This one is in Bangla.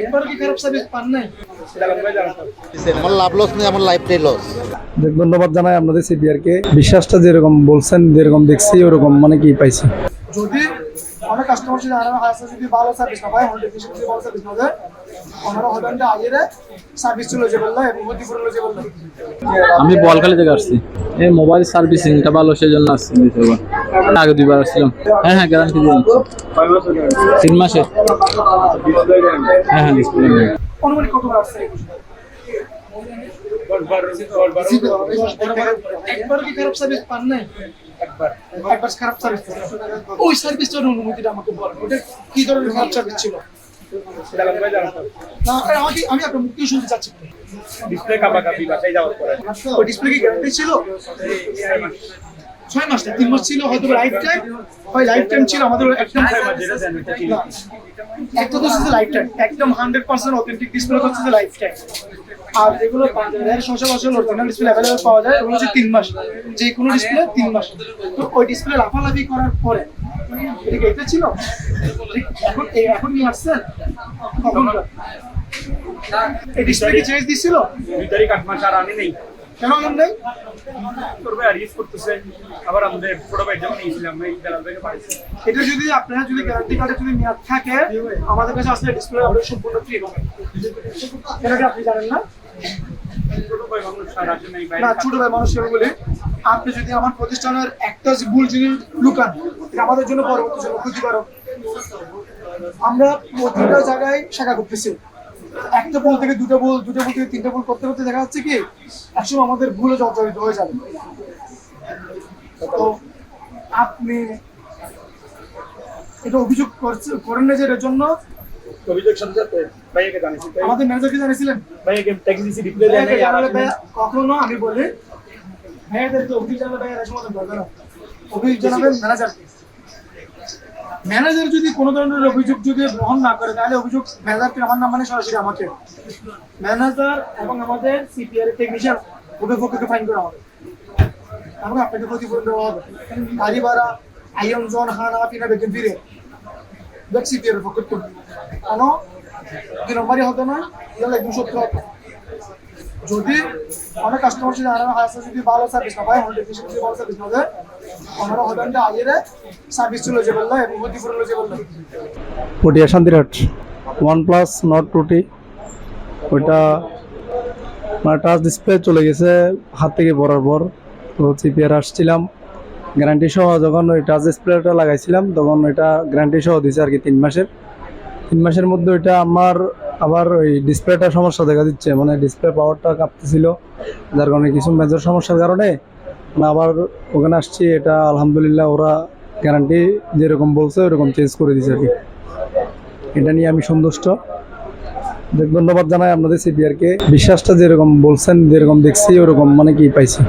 একবার কি খারাপ সার্ভিস পান নাই? আমার লাভ লস নেই, আমার লাইফটাই লস। ধন্যবাদ জানাই আপনাদের সিপিআরকে। বিশ্বাসটা যেরকম বলছেন, যেরকম দেখছি ওরকম মানে কি পাইছি। যদি অনেক কাস্টমার যদি আরো হাসে যদি ভালো সার্ভিস না পায়, হন্ড্রেড যদি ভালো সার্ভিস না দেয়, আমরা হন্ড্রেড আগের সার্ভিস চলে যে বললো এবং ক্ষতিপূরণ যে বললো। আমি বলখালি থেকে আসছি, এই মোবাইল সার্ভিসিংটা ভালো সেই জন্য আসছি। আগে 2 বার আসছিলাম। হ্যাঁ গ্যারান্টি দিন 3 মাসে। হ্যাঁ ডিসপ্লে অনুমানিক কত বার আসছে? একবার কি খারাপ সার্ভিস পান নাই? একবার খারাপ সার্ভিস। ওই সার্ভিসটার অনুমতিটা আমাকে বলেন, ওটা কি ধরনের খারাপ সার্ভিস ছিল? না আমি আপনার মুখ থেকে শুনতে চাচ্ছি। ডিসপ্লে কাপাকাপি বাসায় যাওয়ার পরে ওই ডিসপ্লে কি গ্যারান্টি ছিল? 6 মাস না 3 মাস ছিল, হয়তো লাইফ টাইম। হয় লাইফ টাইম ছিল আমাদের একদম একটা তো হচ্ছে লাইফ টাইম, একদম 100% অথেন্টিক ডিসপ্লে হচ্ছে লাইফ টাইম। আর যেগুলো বাজারের সচরাচর অরিজিনাল ডিসপ্লে অ্যাভেলেবল পাওয়া যায় ওগুলো হচ্ছে 3 মাস, যে কোনো ডিসপ্লে 3 মাস। তো ওই ডিসপ্লে লাফালাফি করার পরে এটা কি এটা ছিল? এখন নিয়ে আসছেন কখন? এই ডিসপ্লে কি চেঞ্জ দিছিল? 2 তারিখ 8 মাস আর আনি নেই। কেন আনন্দ নেই? তোর ভাই আর ইউজ করতেছে। আবার আমাদের ছোট ভাই যখন নিয়েছিলাম এই বেলাল ভাইকে পাইছি। এটা যদি আপনারা যদি গ্যারান্টি কার্ডে যদি মেয়াদ থাকে আমাদের কাছে আসলে ডিসপ্লে আমরা সম্পূর্ণ ফ্রি হবে। এটা কি আপনি জানেন না? ছোট ভাই মানুষ আর আসে নাই ভাই। না ছোট ভাই মানুষ কেন বলি, আপনি যদি আমার প্রতিষ্ঠানের একটা ভুল জিনিস লুকান এটা আমাদের জন্য পরবর্তী জন্য ক্ষতিকারক। আমরা প্রতিটা জায়গায় শাখা করতেছি, একটা বল থেকে দুটো বল থেকে 3টা বল করতে করতে দেখা যাচ্ছে কি একসময় আমাদের ভুলে জর্জরিত হয়ে যাবে। তো আপনি এটা অভিযোগ করেন না যে এর জন্য অভিযোগ সাথে সাথে ভাইকে জানিয়েছি। আমাদের ম্যানেজারকে জানিয়েছিলেন? ভাইকে ট্যাক্সি দিছি রিপ্লাই দেয় নাই আর কখনো আমি বলি ভাইয়াদেরকে অভিযোগ জানালে ভাইয়ারা সমাধান করবে না, অভিযোগ জানাবেন ম্যানেজারকে। ম্যানেজার যদি কোনো ধরনের অভিযোগ যদি গ্রহণ না করে তাহলে অভিযোগ ম্যানেজারকে আমার নাম মানে সরাসরি আমাকে, ম্যানেজার এবং আমাদের সিপিআর টেকনিশিয়ান ওদের পক্ষে ফাইন করা হবে এবং আপনাকে ক্ষতিপূরণ দেওয়া হবে। গাড়ি ভাড়া আইয়ন জন হানা পিনা বেতন ফিরে দেখ সিপিআর এর পক্ষে কোনো 2 নম্বরই হতো না, তাহলে একদম সত্য হতো। যদি অনেক কাস্টমার যদি আরো হাসে যদি ভালো সার্ভিস না পায়, হন্ড্রেড যদি ভালো সার্ভিস না দেয়, আমরা হন্ড্রেড আগের সার্ভিস চলে যে বললো এবং ক্ষতিপূরণ যে বললো। Patiya Shantirhat OnePlus Nord 2T, ওইটা মানে টাচ ডিসপ্লে চলে গেছে হাত থেকে পড়ার পর। তো সিপিআর আসছিলাম গ্যারান্টি সহ, যখন ওই টাচ ডিসপ্লেটা লাগাইছিলাম তখন ওইটা গ্যারান্টি সহ দিয়েছে আর কি 3 মাসের। 3 মাসের মধ্যে ওইটা আমার আবার ওই ডিসপ্লেটা সমস্যা দেখা দিচ্ছে, মানে ডিসপ্লে পাওয়ারটা কাঁপতেছিল, যার কারণে কিছু মেজর সমস্যার কারণে আবার ওখানে আসছি। এটা আলহামদুলিল্লাহ ওরা গ্যারান্টি যেরকম বলছে ওরকম চেঞ্জ করে দিয়েছে আর কি। এটা নিয়ে আমি সন্তুষ্ট। ধন্যবাদ জানাই আপনাদের সিপিআরকে। বিশ্বাসটা যেরকম বলছেন, যেরকম দেখছি ওরকম মানে কি পাইছি।